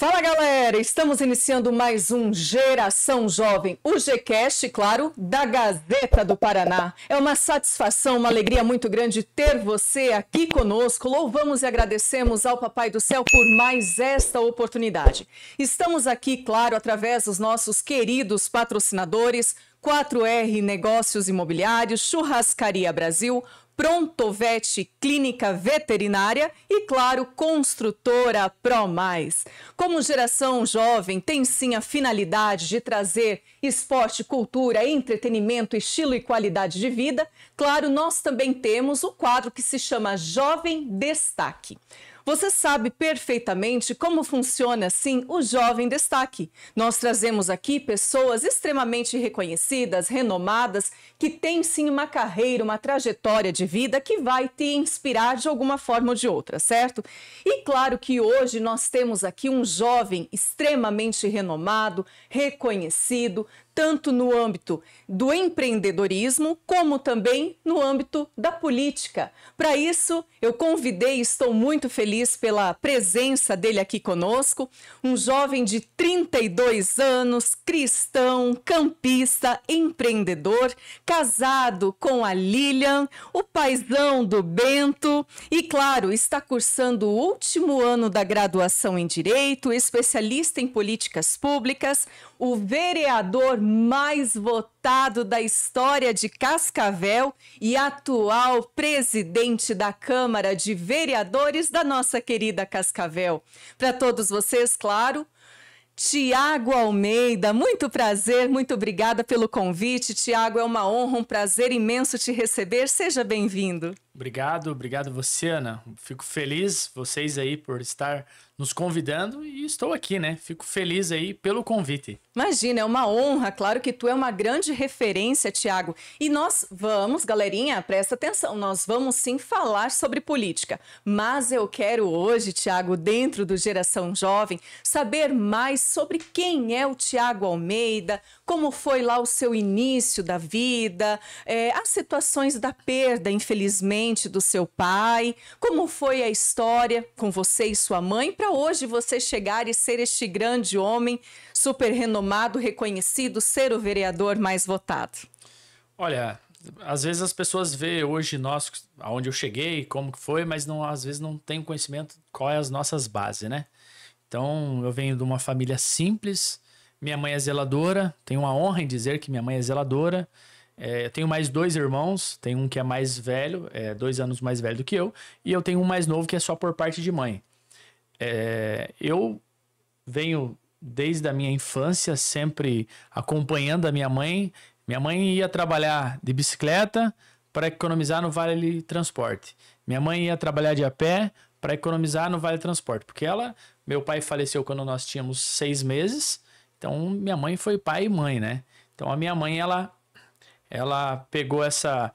Fala galera, estamos iniciando mais um Geração Jovem, o Gcast, claro, da Gazeta do Paraná. É uma satisfação, uma alegria muito grande ter você aqui conosco. Louvamos e agradecemos ao Papai do Céu por mais esta oportunidade. Estamos aqui, claro, através dos nossos queridos patrocinadores, 4R Negócios Imobiliários, Churrascaria Brasil, Prontovet Clínica Veterinária e, claro, Construtora ProMais. Como Geração Jovem tem sim a finalidade de trazer esporte, cultura, entretenimento, estilo e qualidade de vida, claro, nós também temos o quadro que se chama Jovem Destaque. Você sabe perfeitamente como funciona, sim, o Jovem Destaque. Nós trazemos aqui pessoas extremamente reconhecidas, renomadas, que têm, sim, uma carreira, uma trajetória de vida que vai te inspirar de alguma forma ou de outra, certo? E claro que hoje nós temos aqui um jovem extremamente renomado, reconhecido, tanto no âmbito do empreendedorismo, como também no âmbito da política. Para isso, eu convidei e estou muito feliz pela presença dele aqui conosco, um jovem de 32 anos, cristão, campista, empreendedor, casado com a Lilian, o paizão do Bento e, claro, está cursando o último ano da graduação em Direito, especialista em políticas públicas, o vereador mais votado da história de Cascavel e atual presidente da Câmara de Vereadores da nossa querida Cascavel. Para todos vocês, claro, Tiago Almeida, muito prazer, muito obrigada pelo convite. Tiago, é uma honra, um prazer imenso te receber. Seja bem-vindo. Obrigado você, Ana. Fico feliz, vocês aí, por estar nos convidando e estou aqui, né? Fico feliz aí pelo convite. Imagina, é uma honra, claro que tu é uma grande referência, Tiago. E nós vamos, galerinha, presta atenção, nós vamos sim falar sobre política. Mas eu quero hoje, Tiago, dentro do Geração Jovem, saber mais sobre quem é o Tiago Almeida, como foi lá o seu início da vida, as situações da perda, infelizmente, do seu pai, como foi a história com você e sua mãe, para hoje você chegar e ser este grande homem, super renomado, reconhecido, ser o vereador mais votado. Olha, às vezes as pessoas veem hoje nós, aonde eu cheguei, como que foi, mas não, às vezes não tem conhecimento qual é as nossas bases, né? Então, eu venho de uma família simples, minha mãe é zeladora, tenho a honra em dizer que minha mãe é zeladora. Eu tenho mais dois irmãos, tem um que é mais velho, 2 anos mais velho do que eu, e eu tenho um mais novo que é só por parte de mãe. Eu venho desde a minha infância sempre acompanhando a minha mãe. Minha mãe ia trabalhar de bicicleta para economizar no vale transporte. Minha mãe ia trabalhar de a pé para economizar no vale transporte, porque meu pai faleceu quando nós tínhamos 6 meses, então minha mãe foi pai e mãe, né? Então a minha mãe, ela pegou essa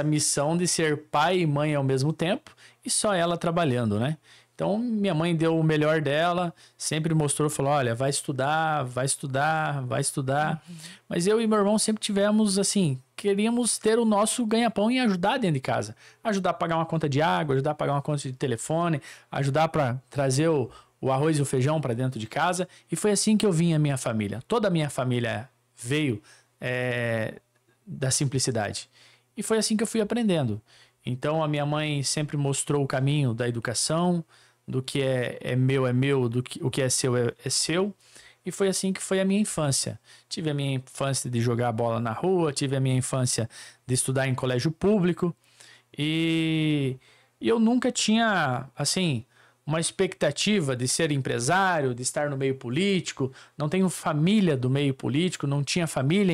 missão de ser pai e mãe ao mesmo tempo e só ela trabalhando, né? Então, minha mãe deu o melhor dela, sempre mostrou, falou, olha, vai estudar, vai estudar, vai estudar. Uhum. Mas eu e meu irmão sempre tivemos, assim, queríamos ter o nosso ganha-pão e ajudar dentro de casa. Ajudar a pagar uma conta de água, ajudar a pagar uma conta de telefone, ajudar para trazer o arroz e o feijão para dentro de casa. E foi assim que eu vim a minha família. Toda a minha família veio da simplicidade. E foi assim que eu fui aprendendo. Então, a minha mãe sempre mostrou o caminho da educação, do que é meu, o que é seu, é seu. E foi assim que foi a minha infância. Tive a minha infância de jogar bola na rua, tive a minha infância de estudar em colégio público. E eu nunca tinha, assim, uma expectativa de ser empresário, de estar no meio político. Não tenho família do meio político, não tinha família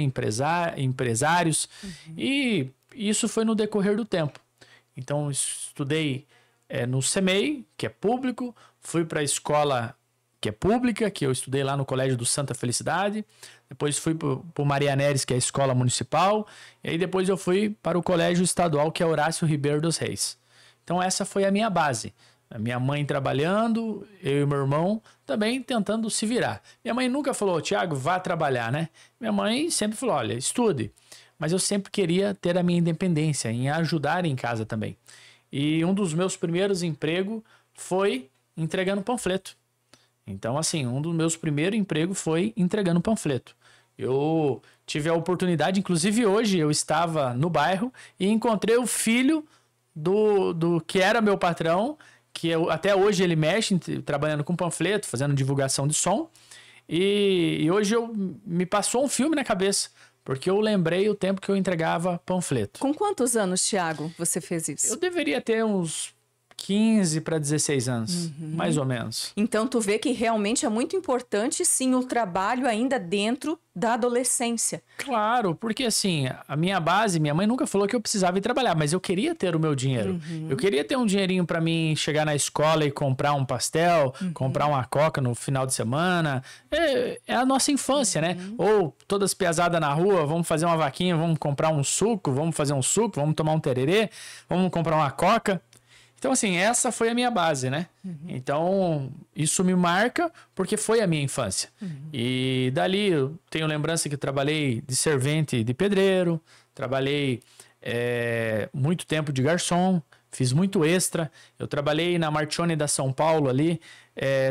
empresários. Uhum. E isso foi no decorrer do tempo. Então, estudei no CEMEI, que é público, fui para a escola que é pública, que eu estudei lá no Colégio do Santa Felicidade, depois fui para o Maria Neres, que é a escola municipal, e aí depois eu fui para o Colégio Estadual, que é Horácio Ribeiro dos Reis. Então, essa foi a minha base. A minha mãe trabalhando, eu e meu irmão também tentando se virar. Minha mãe nunca falou, Tiago, vá trabalhar, né? Minha mãe sempre falou, olha, estude. Mas eu sempre queria ter a minha independência, em ajudar em casa também. E um dos meus primeiros empregos foi entregando panfleto. Então, assim, um dos meus primeiros empregos foi entregando panfleto. Eu tive a oportunidade, inclusive hoje eu estava no bairro e encontrei o filho do que era meu patrão, que até hoje ele mexe trabalhando com panfleto, fazendo divulgação de som. E hoje me passou um filme na cabeça, porque eu lembrei o tempo que eu entregava panfleto. Com quantos anos, Thiago, você fez isso? Eu deveria ter uns 15 para 16 anos, mais ou menos. Então, tu vê que realmente é muito importante, sim, o trabalho ainda dentro da adolescência. Claro, porque assim, a minha base, minha mãe nunca falou que eu precisava ir trabalhar, mas eu queria ter o meu dinheiro. Eu queria ter um dinheirinho para mim chegar na escola e comprar um pastel, comprar uma coca no final de semana. É a nossa infância, né? Ou todas piazadas na rua, vamos fazer uma vaquinha, vamos comprar um suco, vamos fazer um suco, vamos tomar um tererê, vamos comprar uma coca. Então, assim, essa foi a minha base, né? Então, isso me marca porque foi a minha infância. E dali, eu tenho lembrança que eu trabalhei de servente de pedreiro, trabalhei muito tempo de garçom, fiz muito extra. Eu trabalhei na Martione da São Paulo ali,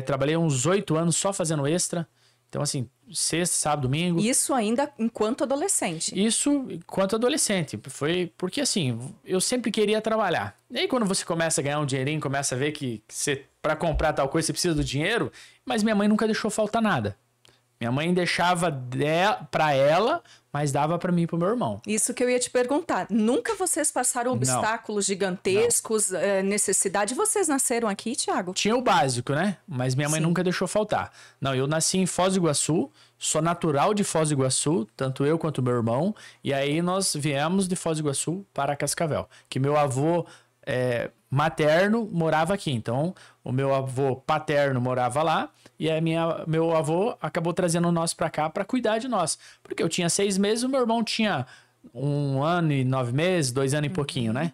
trabalhei uns 8 anos só fazendo extra. Então, assim, sexta, sábado, domingo. Isso ainda enquanto adolescente. Isso enquanto adolescente. Foi porque, assim, eu sempre queria trabalhar. E aí, quando você começa a ganhar um dinheirinho, começa a ver que você, para comprar tal coisa, você precisa do dinheiro. Mas minha mãe nunca deixou faltar nada. Minha mãe deixava para ela, mas dava para mim e pro meu irmão. Isso que eu ia te perguntar. Nunca vocês passaram obstáculos gigantescos, necessidade? Vocês nasceram aqui, Thiago? Tinha o básico, né? Mas minha mãe nunca deixou faltar. Não, eu nasci em Foz do Iguaçu, sou natural de Foz do Iguaçu, tanto eu quanto meu irmão. E aí nós viemos de Foz do Iguaçu para Cascavel. Que meu avô materno morava aqui. Então, o meu avô paterno morava lá. E aí meu avô acabou trazendo nós para cá para cuidar de nós. Porque eu tinha 6 meses, o meu irmão tinha 1 ano e 9 meses, 2 anos e pouquinho, né?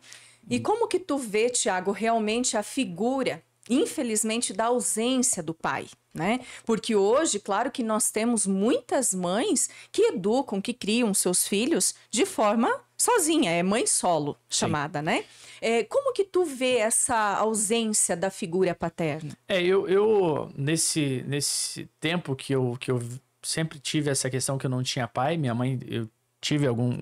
E como que tu vê, Thiago, realmente a figura, infelizmente, da ausência do pai, né? Porque hoje, claro que nós temos muitas mães que educam, que criam seus filhos de forma sozinha, é mãe solo chamada, né? Como que tu vê essa ausência da figura paterna? Eu nesse tempo que eu sempre tive essa questão que eu não tinha pai, minha mãe, eu tive algum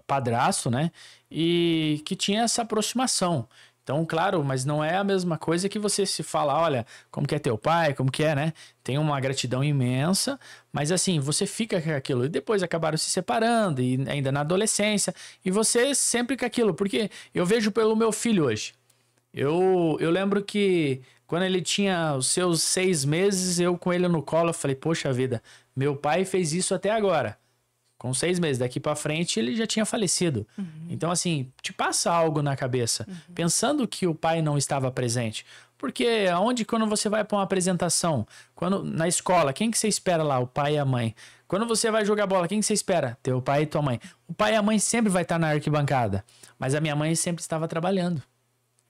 padrasto, né? E que tinha essa aproximação. Então, claro, mas não é a mesma coisa que você se fala, olha, como que é teu pai, como que é, né? Tem uma gratidão imensa, mas assim, você fica com aquilo. E depois acabaram se separando, e ainda na adolescência, e você sempre com aquilo. Porque eu vejo pelo meu filho hoje. Eu lembro que quando ele tinha os seus 6 meses, eu com ele no colo, eu falei, poxa vida, meu pai fez isso até agora. Com 6 meses, daqui pra frente ele já tinha falecido. Então, assim, te passa algo na cabeça, pensando que o pai não estava presente. Porque quando você vai para uma apresentação, na escola, quem que você espera lá? O pai e a mãe. Quando você vai jogar bola, quem que você espera? Teu pai e tua mãe. O pai e a mãe sempre vai estar na arquibancada, mas a minha mãe sempre estava trabalhando.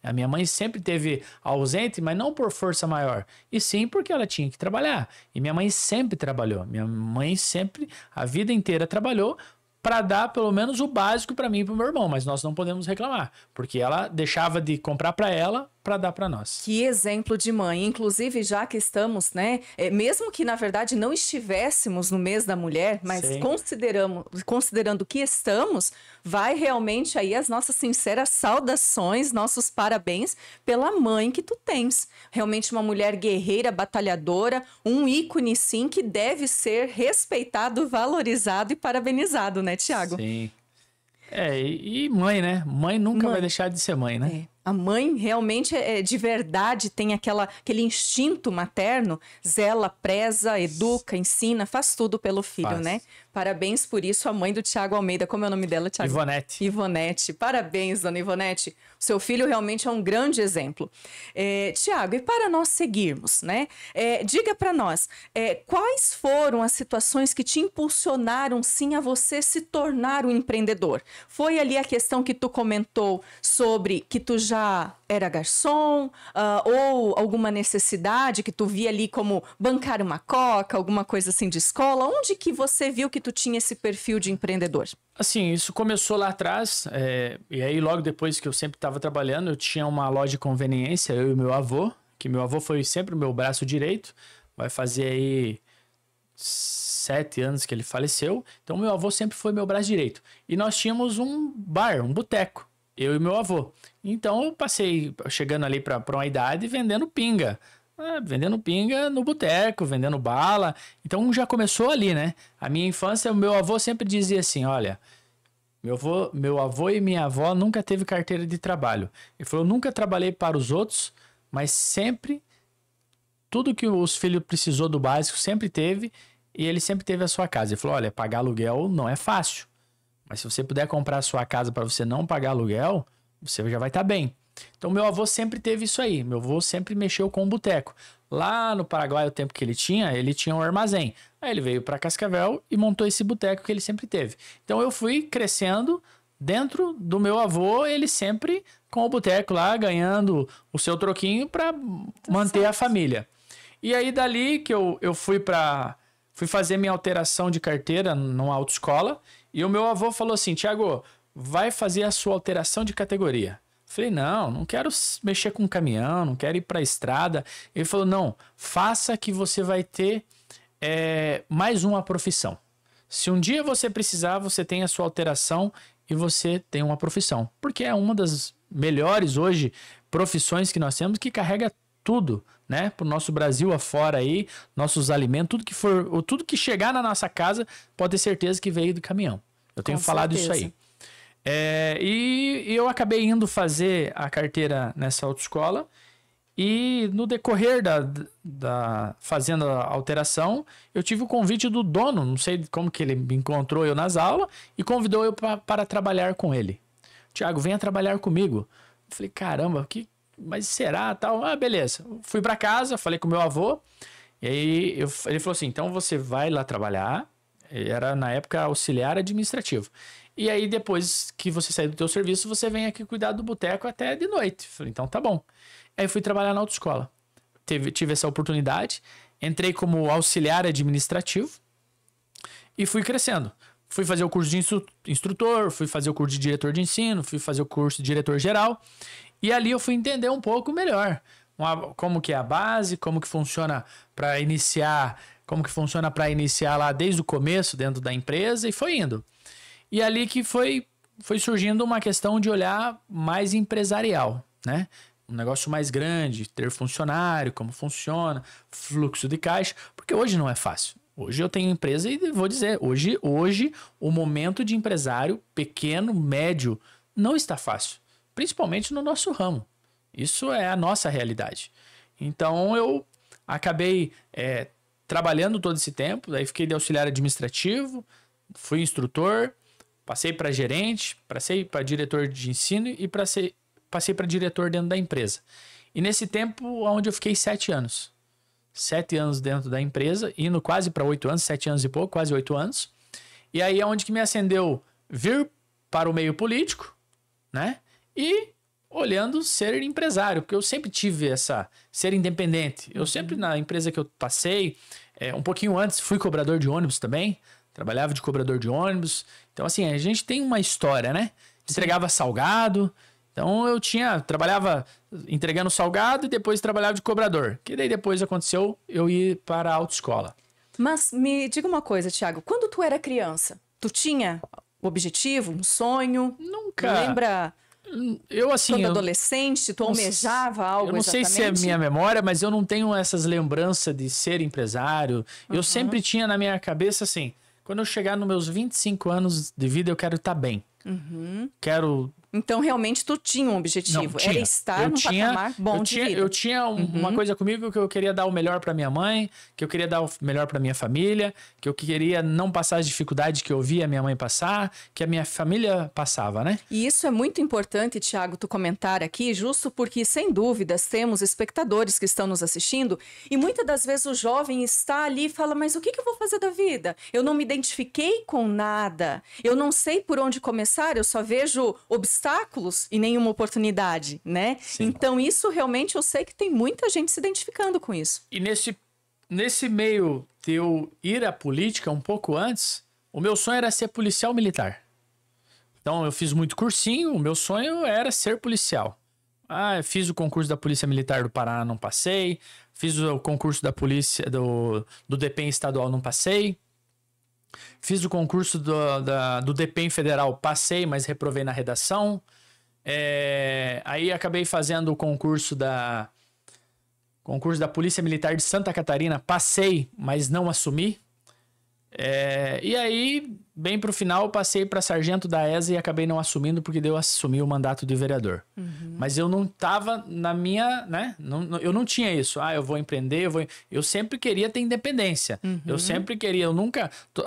A minha mãe sempre teve ausente, mas não por força maior, e sim porque ela tinha que trabalhar. E minha mãe sempre trabalhou. Minha mãe sempre, a vida inteira, trabalhou para dar pelo menos o básico para mim e para o meu irmão, mas nós não podemos reclamar, porque ela deixava de comprar para ela para dar para nós. Que exemplo de mãe. Inclusive, já que estamos, né, mesmo que na verdade não estivéssemos no mês da mulher, mas considerando que estamos, vai realmente aí as nossas sinceras saudações, nossos parabéns pela mãe que tu tens. Realmente uma mulher guerreira, batalhadora, um ícone sim que deve ser respeitado, valorizado e parabenizado, né, Thiago? Sim. E mãe, né? Mãe nunca vai deixar de ser mãe, né? A mãe realmente de verdade tem aquele instinto materno, zela, preza, educa, ensina, faz tudo pelo filho, né? Parabéns por isso, a mãe do Thiago Almeida. Como é o nome dela, Thiago? Ivonete. Ivonete. Parabéns, dona Ivonete. O seu filho realmente é um grande exemplo. Thiago, e para nós seguirmos, né? Diga para nós, quais foram as situações que te impulsionaram, sim, a você se tornar um empreendedor? Foi ali a questão que tu comentou sobre que tu já era garçom, ou alguma necessidade que tu via ali como bancar uma coca, alguma coisa assim de escola? Onde que você viu que tu tinha esse perfil de empreendedor? Assim, isso começou lá atrás, e aí logo depois que eu sempre estava trabalhando, eu tinha uma loja de conveniência, eu e meu avô, que meu avô foi sempre o meu braço direito, vai fazer aí 7 anos que ele faleceu. Então, meu avô sempre foi meu braço direito. E nós tínhamos um bar, um boteco, eu e meu avô. Então, eu passei chegando ali para uma idade vendendo pinga. Vendendo pinga no boteco, vendendo bala. Então, já começou ali, né? A minha infância, o meu avô sempre dizia assim, olha... Meu avô e minha avó nunca teve carteira de trabalho. Ele falou, nunca trabalhei para os outros, mas sempre, tudo que os filhos precisou do básico, sempre teve, e ele sempre teve a sua casa. Ele falou, olha, pagar aluguel não é fácil, mas se você puder comprar a sua casa para você não pagar aluguel, você já vai estar bem. Então, meu avô sempre teve isso aí. Meu avô sempre mexeu com o boteco. Lá no Paraguai, o tempo que ele tinha um armazém. Aí ele veio para Cascavel e montou esse boteco que ele sempre teve. Então, eu fui crescendo dentro do meu avô, ele sempre com o boteco lá, ganhando o seu troquinho para manter a família. E aí, dali que eu fui fazer minha alteração de carteira numa autoescola, e o meu avô falou assim, Tiago, vai fazer a sua alteração de categoria. Falei, não quero mexer com caminhão, não quero ir para a estrada. Ele falou, não, faça que você vai ter mais uma profissão. Se um dia você precisar, você tem a sua alteração e você tem uma profissão. Porque é uma das melhores hoje profissões que nós temos que carrega tudo, né? Para o nosso Brasil afora aí, nossos alimentos, tudo que chegar na nossa casa, pode ter certeza que veio do caminhão. Eu tenho falado isso aí. E eu acabei indo fazer a carteira nessa autoescola e no decorrer da fazendo a alteração, eu tive o convite do dono, não sei como que ele me encontrou eu nas aulas e convidou eu para trabalhar com ele. Tiago, venha trabalhar comigo. Eu falei, caramba, mas será? Tal? Beleza. Fui para casa, falei com meu avô e aí ele falou assim, então você vai lá trabalhar. Era na época auxiliar administrativo. E aí, depois que você sair do teu serviço, você vem aqui cuidar do boteco até de noite. Falei, então tá bom. Aí fui trabalhar na autoescola. Tive essa oportunidade. Entrei como auxiliar administrativo e fui crescendo. Fui fazer o curso de instrutor, fui fazer o curso de diretor de ensino, fui fazer o curso de diretor geral. E ali eu fui entender um pouco melhor como que é a base, como que funciona para iniciar, lá desde o começo dentro da empresa e foi indo. E ali que foi surgindo uma questão de olhar mais empresarial, né? Um negócio mais grande, ter funcionário, como funciona, fluxo de caixa, porque hoje não é fácil. Hoje eu tenho empresa e vou dizer, hoje o momento de empresário pequeno, médio, não está fácil, principalmente no nosso ramo. Isso é a nossa realidade. Então eu acabei trabalhando todo esse tempo, daí fiquei de auxiliar administrativo, fui instrutor, passei para gerente, passei para diretor de ensino e passei para diretor dentro da empresa. E nesse tempo, onde eu fiquei 7 anos. 7 anos dentro da empresa, indo quase para 8 anos, 7 anos e pouco, quase 8 anos. E aí é onde que me acendeu vir para o meio político, né? E olhando ser empresário, porque eu sempre tive ser independente. Eu sempre, na empresa que eu passei, um pouquinho antes, fui cobrador de ônibus também. Trabalhava de cobrador de ônibus. Então, assim, a gente tem uma história, né? Entregava salgado. Então, trabalhava entregando salgado e depois trabalhava de cobrador. Que daí depois aconteceu eu ir para a autoescola. Mas me diga uma coisa, Tiago. Quando tu era criança, tu tinha um objetivo, um sonho? Nunca. Lembra? Assim, quando adolescente, tu almejava algo exatamente? Eu não sei se é minha memória, mas eu não tenho essas lembranças de ser empresário. Eu sempre tinha na minha cabeça assim, quando eu chegar nos meus 25 anos de vida, eu quero estar bem. Então, realmente, tu tinha um objetivo. Era estar num patamar bom de vida. Eu tinha uma coisa comigo que eu queria dar o melhor para minha mãe, que eu queria dar o melhor para minha família, que eu queria não passar as dificuldades que eu via a minha mãe passar, que a minha família passava, né? E isso é muito importante, Tiago, tu comentar aqui, justo porque, sem dúvidas, temos espectadores que estão nos assistindo e muitas das vezes o jovem está ali e fala, mas o que eu vou fazer da vida? Eu não me identifiquei com nada, eu não sei por onde começar, eu só vejo obstáculos e nenhuma oportunidade, né? Sim. Então, isso realmente eu sei que tem muita gente se identificando com isso. E nesse meio de eu ir à política um pouco antes, o meu sonho era ser policial militar. Então, eu fiz muito cursinho, o meu sonho era ser policial. Eu fiz o concurso da Polícia Militar do Paraná, não passei. Fiz o concurso da polícia, do DPEM estadual, não passei. Fiz o concurso do DPEM federal, passei, mas reprovei na redação. Aí acabei fazendo o concurso da Polícia Militar de Santa Catarina, passei, mas não assumi. E aí, bem pro final, passei para sargento da ESA e acabei não assumindo porque eu assumi o mandato de vereador. Mas eu não tava na minha, né? Eu não tinha isso. Eu vou empreender, eu sempre queria ter independência. Eu sempre queria,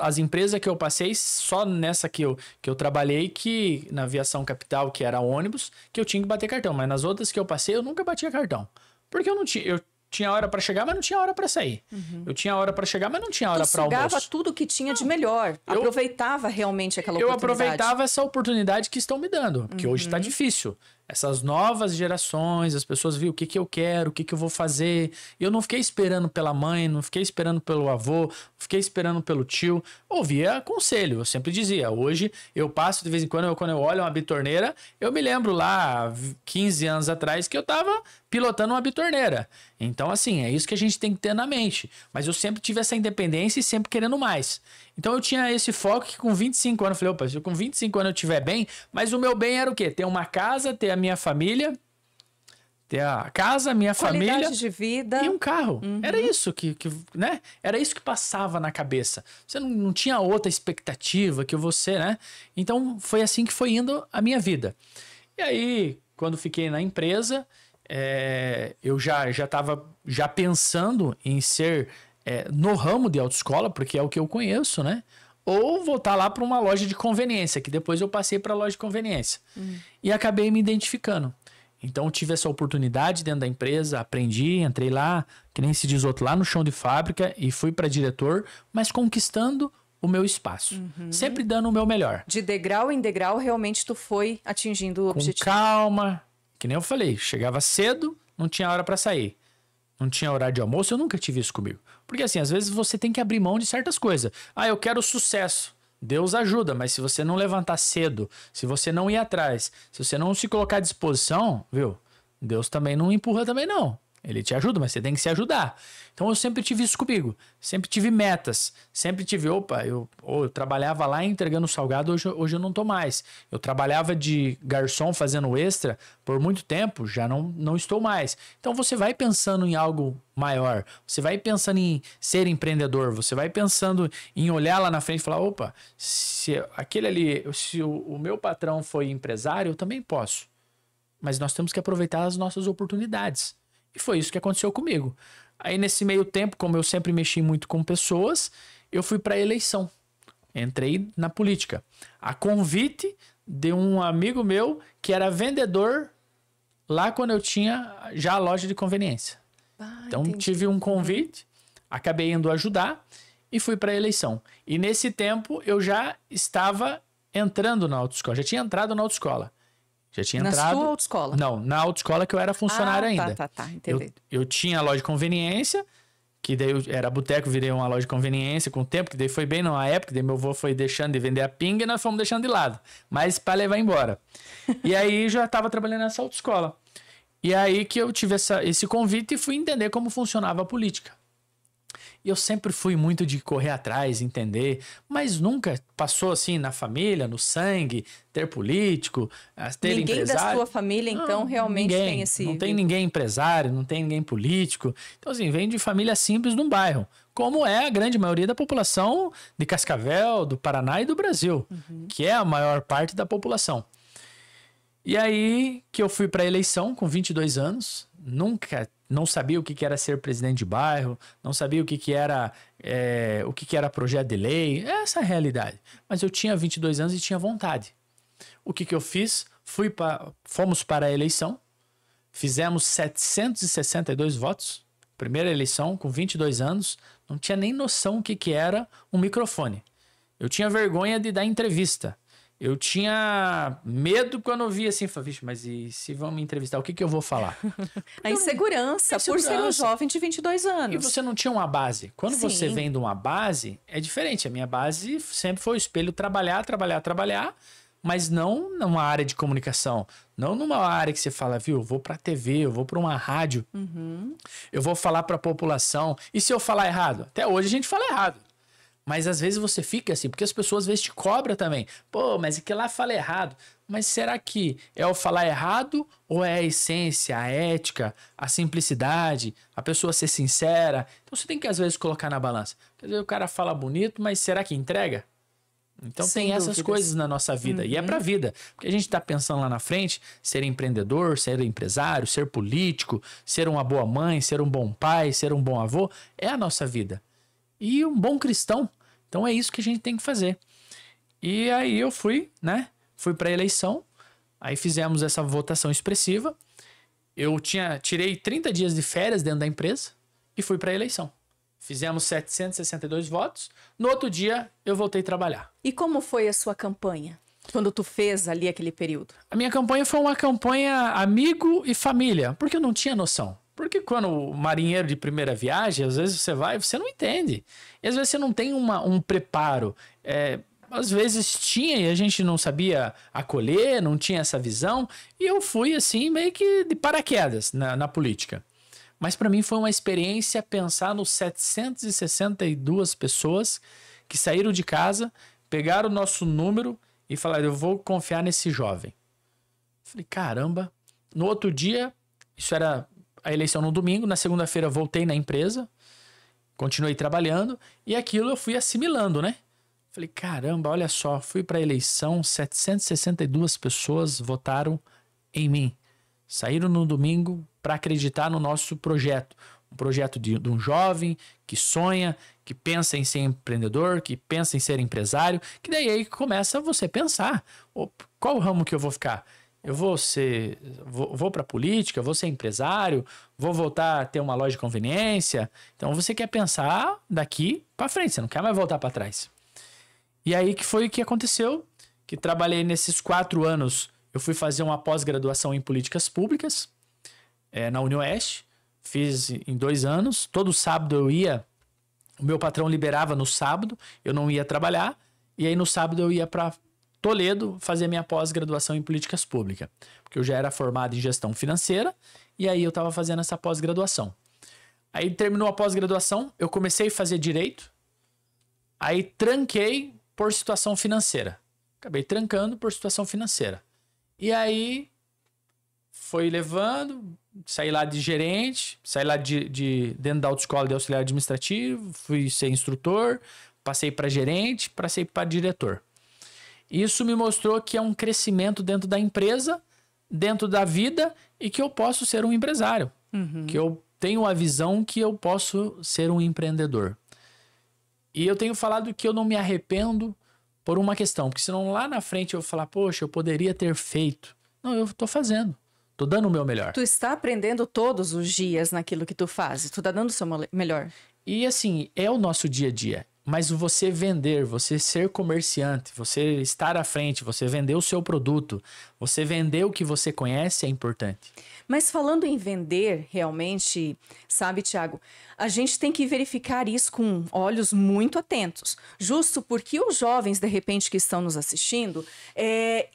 as empresas que eu passei, só nessa que eu trabalhei, que na Aviação Capital, que era ônibus, que eu tinha que bater cartão. Mas nas outras que eu passei, eu nunca batia cartão. Porque eu não tinha... Eu tinha hora para chegar, mas não tinha hora para sair. Eu tinha hora para chegar, mas não tinha hora para almoço. Sugava tudo que tinha de melhor. Aproveitava realmente aquela oportunidade. Eu aproveitava essa oportunidade que estão me dando, porque hoje está difícil. Essas novas gerações, as pessoas viram o que eu quero, o que eu vou fazer. Eu não fiquei esperando pela mãe, não fiquei esperando pelo avô, não fiquei esperando pelo tio. Ouvia conselho, eu sempre dizia. Hoje eu passo de vez em quando eu olho uma bitorneira, eu me lembro lá, 15 anos atrás, que eu tava pilotando uma bitorneira. Então, assim, é isso que a gente tem que ter na mente. Mas eu sempre tive essa independência e sempre querendo mais. Então eu tinha esse foco que com 25 anos, eu falei, opa, se eu com 25 anos eu estiver bem, mas o meu bem era o quê? Ter uma casa, ter a minha família, ter a casa, a minha família de vida e um carro. Era isso né? Era isso que passava na cabeça. Você não tinha outra expectativa que você, né? Então foi assim que foi indo a minha vida. E aí, quando fiquei na empresa, eu já estava pensando em ser no ramo de autoescola, porque é o que eu conheço, né? Ou voltar lá para uma loja de conveniência, que depois eu passei para a loja de conveniência. E acabei me identificando. Então, tive essa oportunidade dentro da empresa, aprendi, entrei lá, que nem se diz outro, lá no chão de fábrica e fui para diretor, mas conquistando o meu espaço. Sempre dando o meu melhor. De degrau em degrau, realmente tu foi atingindo o objetivo. Com calma, que nem eu falei, chegava cedo, não tinha hora para sair. Não tinha horário de almoço, eu nunca tive isso comigo. Porque assim, às vezes você tem que abrir mão de certas coisas. Eu quero sucesso. Deus ajuda, mas se você não levantar cedo, se você não ir atrás, se você não se colocar à disposição, viu? Deus também não empurra também não. Ele te ajuda, mas você tem que se ajudar. Então eu sempre tive isso comigo. Sempre tive metas. Sempre tive, eu trabalhava lá entregando salgado, hoje eu não tô mais. Eu trabalhava de garçom fazendo extra por muito tempo, já não estou mais. Então você vai pensando em algo maior. Você vai pensando em ser empreendedor. Você vai pensando em olhar lá na frente e falar, se aquele ali, se o meu patrão foi empresário, eu também posso. Mas nós temos que aproveitar as nossas oportunidades. E foi isso que aconteceu comigo. Aí nesse meio tempo, como eu sempre mexi muito com pessoas, eu fui para a eleição. Entrei na política. A convite de um amigo meu que era vendedor lá quando eu tinha já a loja de conveniência. Então entendi. Tive um convite, acabei indo ajudar e fui para a eleição. E nesse tempo eu já estava entrando na autoescola. Já tinha entrado na autoescola. Já tinha entrado. Na sua autoescola? Não, na autoescola que eu era funcionário ainda. Tá, entendi. Eu tinha a loja de conveniência, que daí era boteco, virei uma loja de conveniência com o tempo, que daí foi bem numa época, daí meu avô foi deixando de vender a pinga e nós fomos deixando de lado. Mas para levar embora. E aí já estava trabalhando nessa autoescola. E aí que eu tive esse convite e fui entender como funcionava a política. E eu sempre fui muito de correr atrás, entender, mas nunca passou assim na família, no sangue, ter político, ter ninguém empresário. Ninguém da sua família, então, realmente tem esse... Não tem ninguém empresário, não tem ninguém político. Então, assim, vem de família simples de um bairro, como é a grande maioria da população de Cascavel, do Paraná e do Brasil, que é a maior parte da população. E aí que eu fui para a eleição com 22 anos, não sabia o que era ser presidente de bairro, não sabia o que era projeto de lei, essa é a realidade. Mas eu tinha 22 anos e tinha vontade. O que eu fiz? Fomos para a eleição, fizemos 762 votos, primeira eleição com 22 anos, não tinha nem noção o que era um microfone. Eu tinha vergonha de dar entrevista. Eu tinha medo quando eu via assim, falei, mas e se vão me entrevistar, o que eu vou falar? A insegurança, por ser um jovem de 22 anos. E você não tinha uma base. Quando você vem de uma base, é diferente. A minha base sempre foi o espelho, trabalhar, mas não numa área de comunicação, não numa área que você fala, viu, eu vou pra TV, eu vou pra uma rádio, eu vou falar pra população. E se eu falar errado? Até hoje a gente fala errado. Mas às vezes você fica assim, porque as pessoas às vezes te cobram também. Pô, mas é que lá fala errado. Mas será que é o falar errado ou é a essência, a ética, a simplicidade, a pessoa ser sincera? Então você tem que às vezes colocar na balança. Quer dizer, o cara fala bonito, mas será que entrega? Então Sem tem essas dúvidas. coisas na nossa vida. E é pra vida. Porque a gente tá pensando lá na frente, ser empreendedor, ser empresário, ser político, ser uma boa mãe, ser um bom pai, ser um bom avô, é a nossa vida. E um bom cristão. Então é isso que a gente tem que fazer. E aí eu fui, né? Fui para a eleição. Aí fizemos essa votação expressiva. Eu tirei 30 dias de férias dentro da empresa e fui para a eleição. Fizemos 762 votos. No outro dia eu voltei a trabalhar. E como foi a sua campanha? Quando tu fez ali aquele período? A minha campanha foi uma campanha amigo e família, porque eu não tinha noção. Porque quando o marinheiro de primeira viagem, às vezes você vai, você não entende. E às vezes você não tem um preparo. Às vezes tinha e a gente não sabia acolher, não tinha essa visão. E eu fui assim, meio que de paraquedas na política. Mas para mim foi uma experiência pensar nos 762 pessoas que saíram de casa, pegaram o nosso número e falaram, eu vou confiar nesse jovem. Falei, caramba. No outro dia, isso era a eleição no domingo, na segunda-feira voltei na empresa, continuei trabalhando e aquilo eu fui assimilando, né? Falei, caramba, olha só, fui para a eleição, 762 pessoas votaram em mim. Saíram no domingo para acreditar no nosso projeto. Um projeto de um jovem que sonha, que pensa em ser empreendedor, que pensa em ser empresário, que daí aí começa você a pensar, qual ramo que eu vou ficar? Eu vou para política, vou ser empresário, vou voltar a ter uma loja de conveniência. Então você quer pensar daqui para frente, você não quer mais voltar para trás. E aí que foi o que aconteceu, que trabalhei nesses 4 anos, eu fui fazer uma pós-graduação em políticas públicas na UniOeste, fiz em 2 anos, todo sábado eu ia, o meu patrão liberava no sábado, eu não ia trabalhar, e aí no sábado eu ia para Toledo fazer minha pós-graduação em políticas públicas, porque eu já era formado em gestão financeira e aí eu estava fazendo essa pós-graduação. Aí terminou a pós-graduação, eu comecei a fazer direito, aí tranquei por situação financeira. Acabei trancando por situação financeira. E aí foi levando, saí lá de gerente, saí lá dentro da autoescola de auxiliar administrativo, fui ser instrutor, passei para gerente, passei para diretor. Isso me mostrou que é um crescimento dentro da empresa, dentro da vida e que eu posso ser um empresário. Que eu tenho a visão que eu posso ser um empreendedor. E eu tenho falado que eu não me arrependo por uma questão, porque senão lá na frente eu vou falar, poxa, eu poderia ter feito. Não, eu tô fazendo. Tô dando o meu melhor. Tu está aprendendo todos os dias naquilo que tu fazes. Tu tá dando o seu melhor. E assim, é o nosso dia a dia. Mas você vender, você ser comerciante, você estar à frente, você vender o seu produto, você vender o que você conhece é importante. Mas falando em vender, realmente, sabe, Thiago, a gente tem que verificar isso com olhos muito atentos. Justo porque os jovens, de repente, que estão nos assistindo,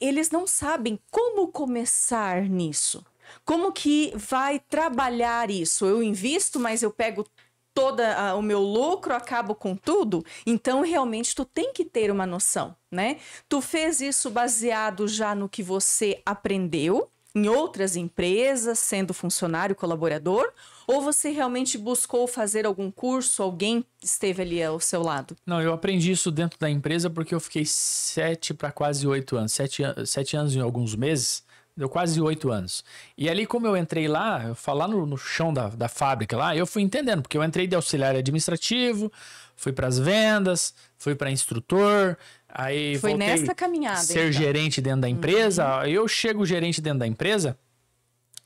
eles não sabem como começar nisso. Como que vai trabalhar isso? Eu invisto, mas eu pego todo o meu lucro, acabo com tudo. Então, realmente, tu tem que ter uma noção, né? Tu fez isso baseado já no que você aprendeu em outras empresas, sendo funcionário, colaborador, ou você realmente buscou fazer algum curso, alguém esteve ali ao seu lado? Não, eu aprendi isso dentro da empresa porque eu fiquei 7 para quase 8 anos. 7 anos em alguns meses, deu quase 8 anos. E ali, como eu entrei lá, eu falo lá no chão da fábrica lá, eu fui entendendo, porque eu entrei de auxiliar administrativo, fui para as vendas, fui para instrutor, aí foi voltei nessa caminhada, ser então gerente dentro da empresa. Eu chego gerente dentro da empresa,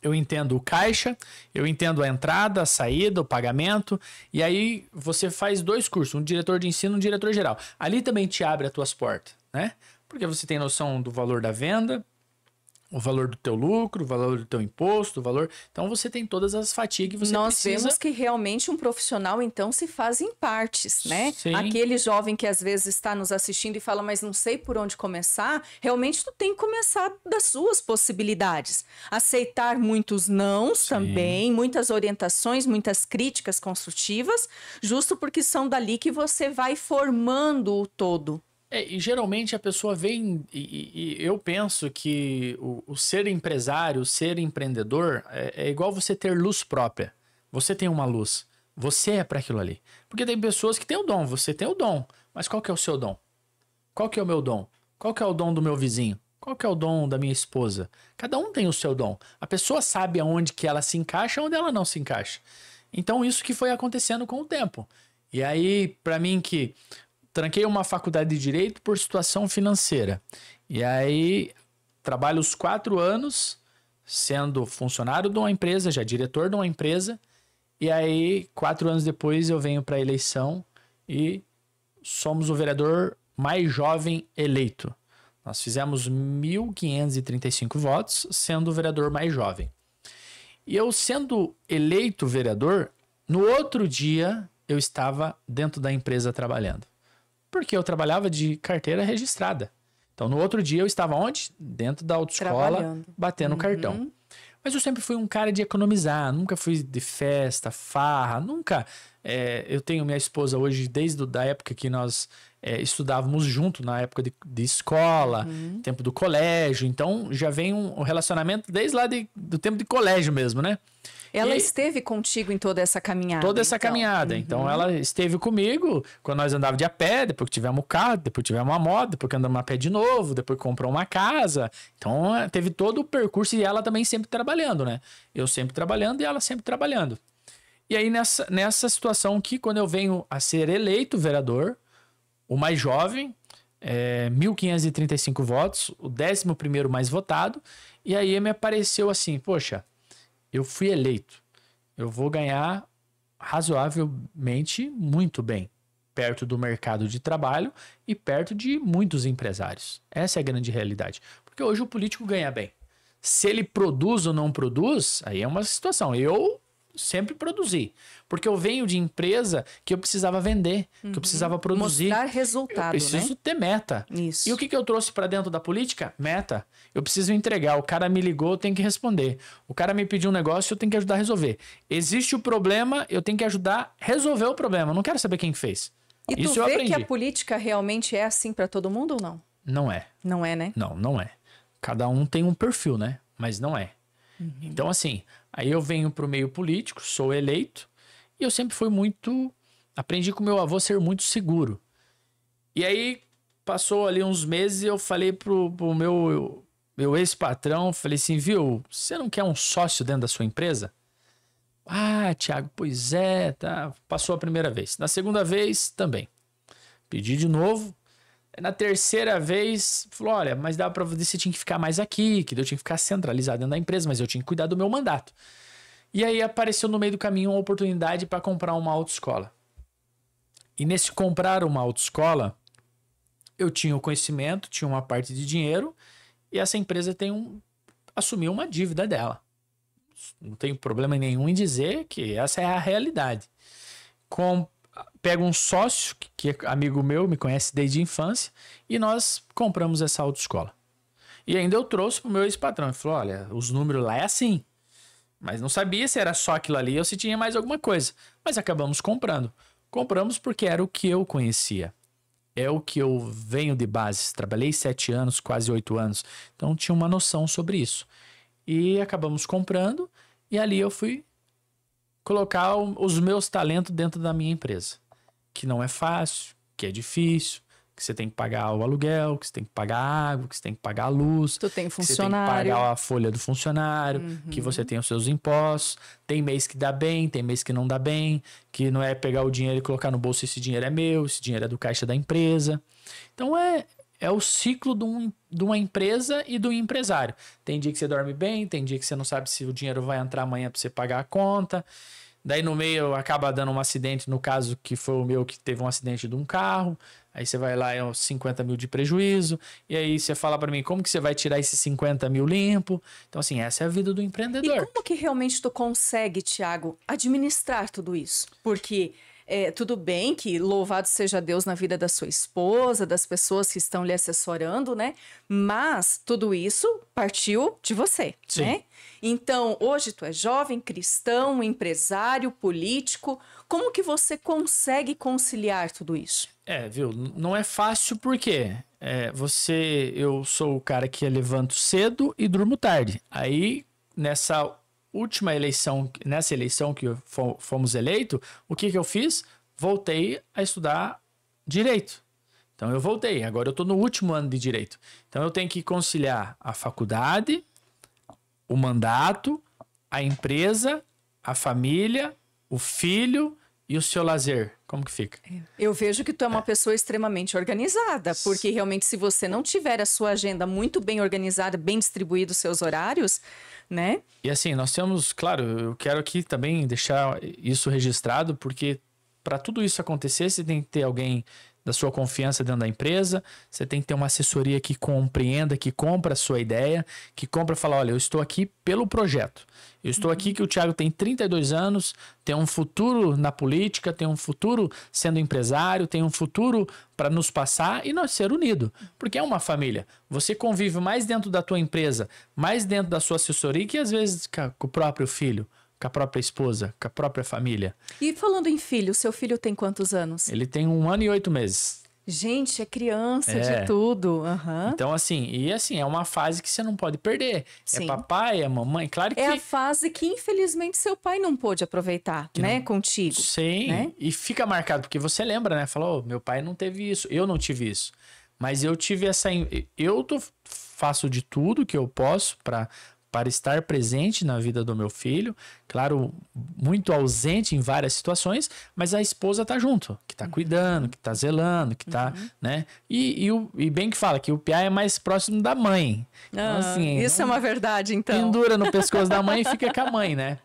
eu entendo o caixa, eu entendo a entrada, a saída, o pagamento, e aí você faz 2 cursos, um diretor de ensino e um diretor geral. Ali também te abre as tuas portas, né? Porque você tem noção do valor da venda, o valor do teu lucro, o valor do teu imposto, o valor... Então, você tem todas as fatias que você Nós precisa... vemos que realmente um profissional, então, se faz em partes, né? Sim. Aquele jovem que às vezes está nos assistindo e fala, mas não sei por onde começar, realmente tu tem que começar das suas possibilidades. Aceitar muitos nãos também, muitas orientações, muitas críticas construtivas, justo porque são dali que você vai formando o todo. E geralmente a pessoa vem, e eu penso que o ser empresário, o ser empreendedor, é igual você ter luz própria. Você tem uma luz, você é para aquilo ali. Porque tem pessoas que têm o dom, você tem o dom, mas qual que é o seu dom? Qual que é o meu dom? Qual que é o dom do meu vizinho? Qual que é o dom da minha esposa? Cada um tem o seu dom. A pessoa sabe aonde que ela se encaixa e onde ela não se encaixa. Então isso que foi acontecendo com o tempo. E aí, para mim que... tranquei uma faculdade de Direito por situação financeira. E aí, trabalho os 4 anos sendo funcionário de uma empresa, já diretor de uma empresa. E aí, 4 anos depois, eu venho para a eleição e somos o vereador mais jovem eleito. Nós fizemos 1.535 votos, sendo o vereador mais jovem. E eu, sendo eleito vereador, no outro dia, eu estava dentro da empresa trabalhando. Porque eu trabalhava de carteira registrada. Então, no outro dia, eu estava onde? Dentro da autoescola, batendo cartão. Mas eu sempre fui um cara de economizar, nunca fui de festa, farra, nunca... eu tenho minha esposa hoje, desde a época que nós estudávamos junto, na época de escola, tempo do colégio. Então, já vem um relacionamento desde lá do tempo de colégio mesmo, né? Ela esteve contigo em toda essa caminhada? Toda essa caminhada. Então, ela esteve comigo quando nós andávamos de a pé, depois que tivemos o carro, depois tivemos uma moto, depois que andamos a pé de novo, depois que comprou uma casa. Então, teve todo o percurso e ela também sempre trabalhando, né? Eu sempre trabalhando e ela sempre trabalhando. E aí, nessa situação que, quando eu venho a ser eleito vereador, o mais jovem, 1.535 votos, o 11º mais votado, e aí me apareceu assim, poxa, eu fui eleito, eu vou ganhar razoavelmente muito bem, perto do mercado de trabalho e perto de muitos empresários. Essa é a grande realidade. Porque hoje o político ganha bem. Se ele produz ou não produz, aí é uma situação. Eu sempre produzi. Porque eu venho de empresa que eu precisava vender, que eu precisava produzir. Mostrar resultado, eu preciso ter meta. Isso. E o que eu trouxe para dentro da política? Meta. Eu preciso entregar. O cara me ligou, eu tenho que responder. O cara me pediu um negócio, eu tenho que ajudar a resolver. Existe o problema, eu tenho que ajudar a resolver o problema. Eu não quero saber quem fez. E isso tu eu vê aprendi. que a política realmente é assim para todo mundo ou não? Não é. Não é, né? Não, não é. Cada um tem um perfil, né? Mas não é. Então, assim, aí eu venho pro meio político, sou eleito, e eu sempre fui muito... Aprendi com meu avô ser muito seguro. E aí, passou ali uns meses e eu falei pro meu ex-patrão, falei assim, viu, você não quer um sócio dentro da sua empresa? Ah, Thiago, pois é, tá. Passou a primeira vez. Na segunda vez, também. Pedi de novo. Na terceira vez, falou, olha, mas dá pra você tinha que ficar mais aqui, que eu tinha que ficar centralizado dentro da empresa, mas eu tinha que cuidar do meu mandato. E aí apareceu no meio do caminho uma oportunidade para comprar uma autoescola. E nesse comprar uma autoescola, eu tinha o conhecimento, tinha uma parte de dinheiro, e essa empresa assumiu uma dívida dela. Não tenho problema nenhum em dizer que essa é a realidade. Pego um sócio, que é amigo meu, me conhece desde a infância, e nós compramos essa autoescola. E ainda eu trouxe pro meu ex-patrão. Ele falou, olha, os números lá é assim. Mas não sabia se era só aquilo ali ou se tinha mais alguma coisa. Mas acabamos comprando. Compramos porque era o que eu conhecia. É o que eu venho de base. Trabalhei 7 anos, quase 8 anos. Então tinha uma noção sobre isso. E acabamos comprando. E ali eu fui colocar os meus talentos dentro da minha empresa. Que não é fácil, que é difícil, que você tem que pagar o aluguel, que você tem que pagar a água, que você tem que pagar a luz. Tu tem funcionário. Que você tem que pagar a folha do funcionário, que você tem os seus impostos. Tem mês que dá bem, tem mês que não dá bem, que não é pegar o dinheiro e colocar no bolso, esse dinheiro é meu, esse dinheiro é do caixa da empresa. Então é o ciclo de uma empresa e do empresário. Tem dia que você dorme bem, tem dia que você não sabe se o dinheiro vai entrar amanhã para você pagar a conta. daí no meio acaba dando um acidente, no caso que foi o meu, que teve um acidente de um carro, aí você vai lá, é uns 50 mil de prejuízo, e aí você fala para mim, como que você vai tirar esses 50 mil limpo? Então, assim, essa é a vida do empreendedor. E como que realmente tu consegue, Thiago, administrar tudo isso? Porque tudo bem que louvado seja Deus na vida da sua esposa, das pessoas que estão lhe assessorando, né? Mas tudo isso partiu de você, Sim. né? Então, hoje tu é jovem, cristão, empresário, político. Como que você consegue conciliar tudo isso? Viu? Não é fácil porque eu sou o cara que levanto cedo e durmo tarde. Aí, nessa eleição que fomos eleitos, o que eu fiz? Voltei a estudar direito. Então eu voltei, agora eu estou no último ano de direito. Então eu tenho que conciliar a faculdade, o mandato, a empresa, a família, o filho e o seu lazer. Como que fica? Eu vejo que tu é uma pessoa extremamente organizada, porque realmente se você não tiver a sua agenda muito bem organizada, bem distribuído os seus horários, né? E assim, nós temos, claro, eu quero aqui também deixar isso registrado, porque para tudo isso acontecer, você tem que ter alguém da sua confiança dentro da empresa, você tem que ter uma assessoria que compreenda, que compra a sua ideia, que compra e fala, olha, eu estou aqui pelo projeto. Eu estou aqui que o Thiago tem 32 anos, tem um futuro na política, tem um futuro sendo empresário, tem um futuro para nos passar e nós ser unidos. Porque é uma família. Você convive mais dentro da tua empresa, mais dentro da sua assessoria que às vezes com o próprio filho, com a própria esposa, com a própria família. E falando em filho, seu filho tem quantos anos? Ele tem 1 ano e 8 meses. Gente, é criança de tudo. Uhum. Então, assim, é uma fase que você não pode perder. Sim. É papai, é mamãe, claro que... É a fase que, infelizmente, seu pai não pôde aproveitar, né, contigo. Sim, né? E fica marcado, porque você lembra, né? Falou, meu pai não teve isso, eu não tive isso. Mas eu tive essa... faço de tudo que eu posso para estar presente na vida do meu filho, claro, muito ausente em várias situações, mas a esposa tá junto, que tá cuidando, que tá zelando, que tá, né? E bem que fala que o piá é mais próximo da mãe. Então, assim, isso é uma verdade, então. Pendura no pescoço da mãe e fica com a mãe, né?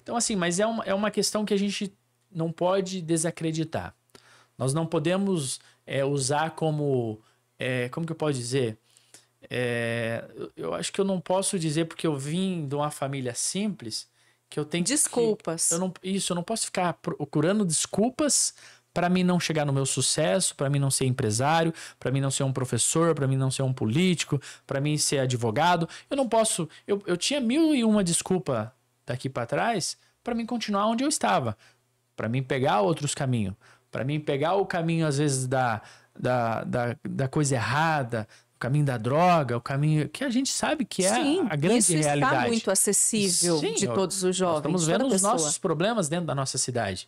Então, assim, mas é uma questão que a gente não pode desacreditar. Nós não podemos usar como que eu posso dizer? Eu acho que eu não posso dizer porque eu vim de uma família simples que eu tenho desculpas. Eu não posso ficar procurando desculpas para mim não chegar no meu sucesso, para mim não ser empresário, para mim não ser um professor, para mim não ser um político, para mim ser advogado. Eu não posso. Eu tinha 1001 desculpa daqui para trás para mim continuar onde eu estava, para mim pegar outros caminhos, para mim pegar o caminho às vezes da coisa errada, o caminho da droga, o caminho que a gente sabe que é a grande isso realidade. Está muito acessível de todos os jovens. Nós estamos vendo os nossos problemas dentro da nossa cidade.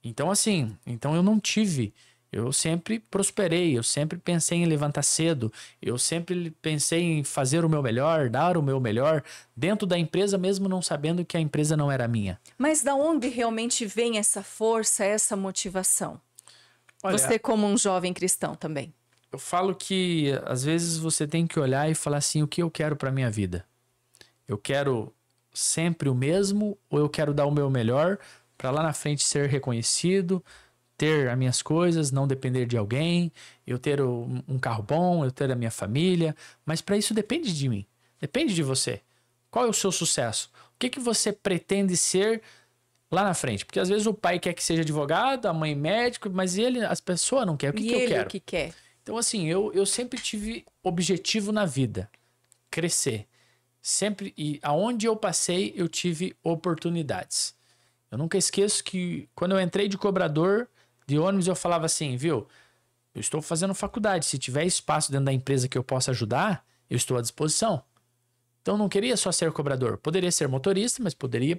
Então, assim, eu não tive. Eu sempre prosperei, eu sempre pensei em levantar cedo, eu sempre pensei em fazer o meu melhor, dar o meu melhor, dentro da empresa, mesmo não sabendo que a empresa não era minha. Mas da onde realmente vem essa força, essa motivação? Olha, você como um jovem cristão também. Eu falo que às vezes você tem que olhar e falar assim, o que eu quero para minha vida? Eu quero sempre o mesmo ou eu quero dar o meu melhor para lá na frente ser reconhecido, ter as minhas coisas, não depender de alguém, eu ter um carro bom, eu ter a minha família, mas para isso depende de mim, depende de você. Qual é o seu sucesso? O que você pretende ser lá na frente? Porque às vezes o pai quer que seja advogado, a mãe médico, mas as pessoas não querem. O que eu quero? O que quer? Então, assim, eu sempre tive objetivo na vida, crescer. Sempre, e aonde eu passei, eu tive oportunidades. Eu nunca esqueço que quando eu entrei de cobrador de ônibus, eu falava assim, viu, eu estou fazendo faculdade, se tiver espaço dentro da empresa que eu possa ajudar, eu estou à disposição. Então, eu não queria só ser cobrador, poderia ser motorista, mas poderia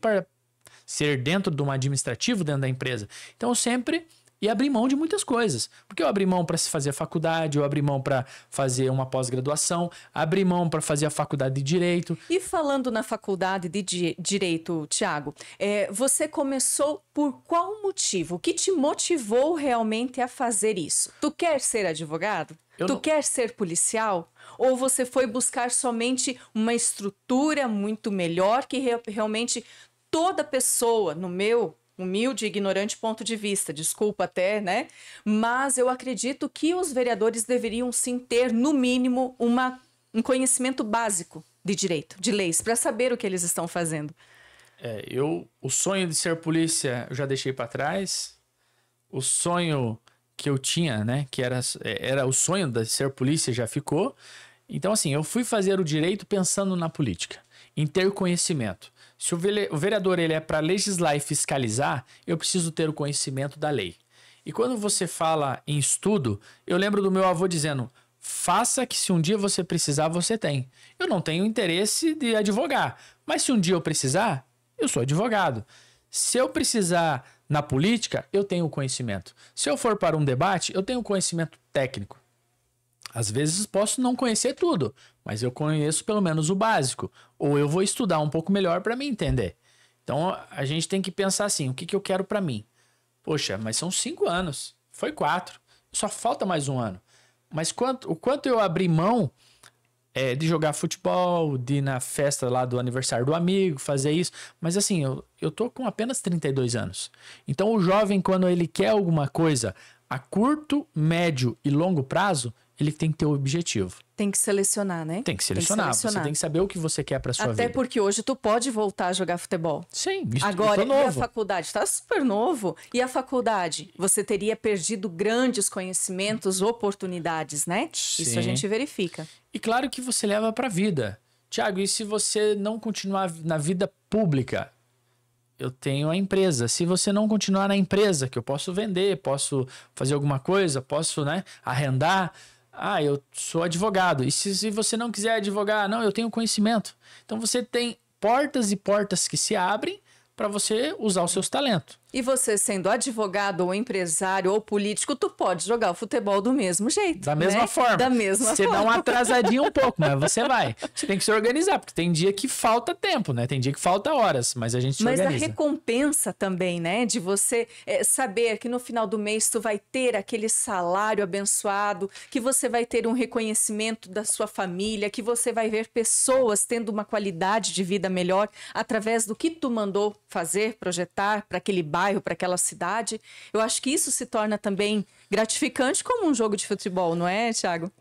ser dentro de um administrativo dentro da empresa. Então, eu sempre... E abrir mão de muitas coisas. Porque eu abri mão para se fazer a faculdade, eu abri mão para fazer uma pós-graduação, abri mão para fazer a faculdade de Direito. E falando na faculdade de Direito, Thiago, você começou por qual motivo? O que te motivou realmente a fazer isso? Tu quer ser advogado? Tu quer ser policial? Ou você foi buscar somente uma estrutura muito melhor que realmente toda pessoa, no meu humilde e ignorante ponto de vista, desculpa até, né? Mas eu acredito que os vereadores deveriam sim ter, no mínimo, um conhecimento básico de direito, de leis, para saber o que eles estão fazendo. O sonho de ser polícia eu já deixei para trás. O sonho que eu tinha, né, que era o sonho de ser polícia, já ficou. Então, assim, eu fui fazer o direito pensando na política, em ter conhecimento. Se o vereador ele é para legislar e fiscalizar, eu preciso ter o conhecimento da lei. E quando você fala em estudo, eu lembro do meu avô dizendo: faça que se um dia você precisar, você tem. Eu não tenho interesse de advogar, mas se um dia eu precisar, eu sou advogado. Se eu precisar na política, eu tenho conhecimento. Se eu for para um debate, eu tenho conhecimento técnico. Às vezes posso não conhecer tudo, mas eu conheço pelo menos o básico. Ou eu vou estudar um pouco melhor para me entender. Então a gente tem que pensar assim: o que eu quero para mim? Poxa, mas são 5 anos. Foi 4. Só falta mais um ano. Mas o quanto eu abri mão de jogar futebol, de ir na festa lá do aniversário do amigo, fazer isso. Mas assim, eu tô com apenas 32 anos. Então o jovem, quando ele quer alguma coisa a curto, médio e longo prazo, ele tem que ter o objetivo. Tem que selecionar, né? Tem que selecionar. Você tem que saber o que você quer pra sua vida. Até porque hoje tu pode voltar a jogar futebol. Sim, agora, novo. E a faculdade? Tá super novo. E a faculdade? Você teria perdido grandes conhecimentos, oportunidades, né? Sim. Isso a gente verifica. E claro que você leva pra vida. Tiago, e se você não continuar na vida pública? Eu tenho a empresa. Se você não continuar na empresa, que eu posso vender, posso fazer alguma coisa, posso, né, arrendar. Eu sou advogado. E se você não quiser advogar, não, eu tenho conhecimento. Então você tem portas e portas que se abrem para você usar os seus talentos. E você, sendo advogado ou empresário ou político, tu pode jogar o futebol do mesmo jeito. Da mesma né? forma. Da mesma você forma. dá uma atrasadinha um pouco, mas você vai. Você tem que se organizar, porque tem dia que falta tempo, né? Tem dia que falta horas, mas a gente se organiza. Mas a recompensa também, né? De você saber que no final do mês tu vai ter aquele salário abençoado, que você vai ter um reconhecimento da sua família, que você vai ver pessoas tendo uma qualidade de vida melhor através do que tu mandou fazer, projetar para aquele bairro, para aquela cidade. Eu acho que isso se torna também gratificante como um jogo de futebol, não é, Thiago?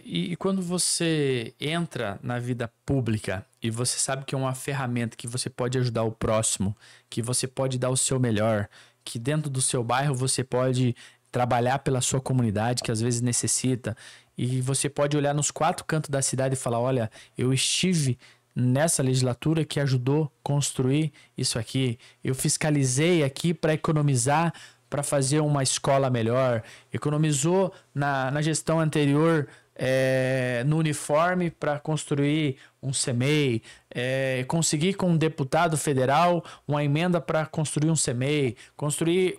E quando você entra na vida pública e você sabe que é uma ferramenta que você pode ajudar o próximo, que você pode dar o seu melhor, que dentro do seu bairro você pode trabalhar pela sua comunidade, que às vezes necessita, e você pode olhar nos 4 cantos da cidade e falar: olha, eu estive nessa legislatura que ajudou a construir isso aqui. Eu fiscalizei aqui para economizar, para fazer uma escola melhor. Economizou na gestão anterior no uniforme para construir um CEMEI. Consegui com um deputado federal uma emenda para construir um CEMEI.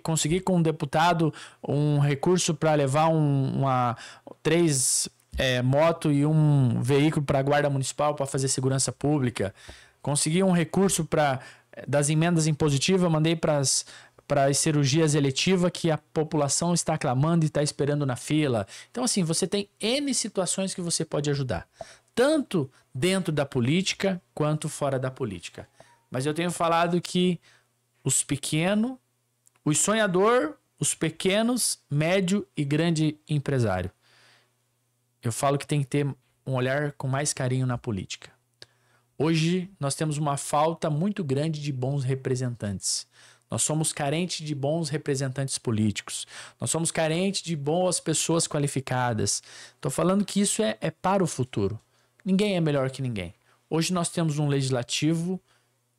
Consegui com um deputado um recurso para levar 3 moto e um veículo para a guarda municipal para fazer segurança pública. Consegui um recurso das emendas impositivas, mandei para as cirurgias eletivas que a população está clamando e está esperando na fila. Então, assim, você tem N situações que você pode ajudar, tanto dentro da política quanto fora da política. Mas eu tenho falado que os sonhadores, os pequenos, médio e grande empresário, eu falo que tem que ter um olhar com mais carinho na política. Hoje nós temos uma falta muito grande de bons representantes. Nós somos carentes de bons representantes políticos. Nós somos carentes de boas pessoas qualificadas. Estou falando que isso é para o futuro. Ninguém é melhor que ninguém. Hoje nós temos um legislativo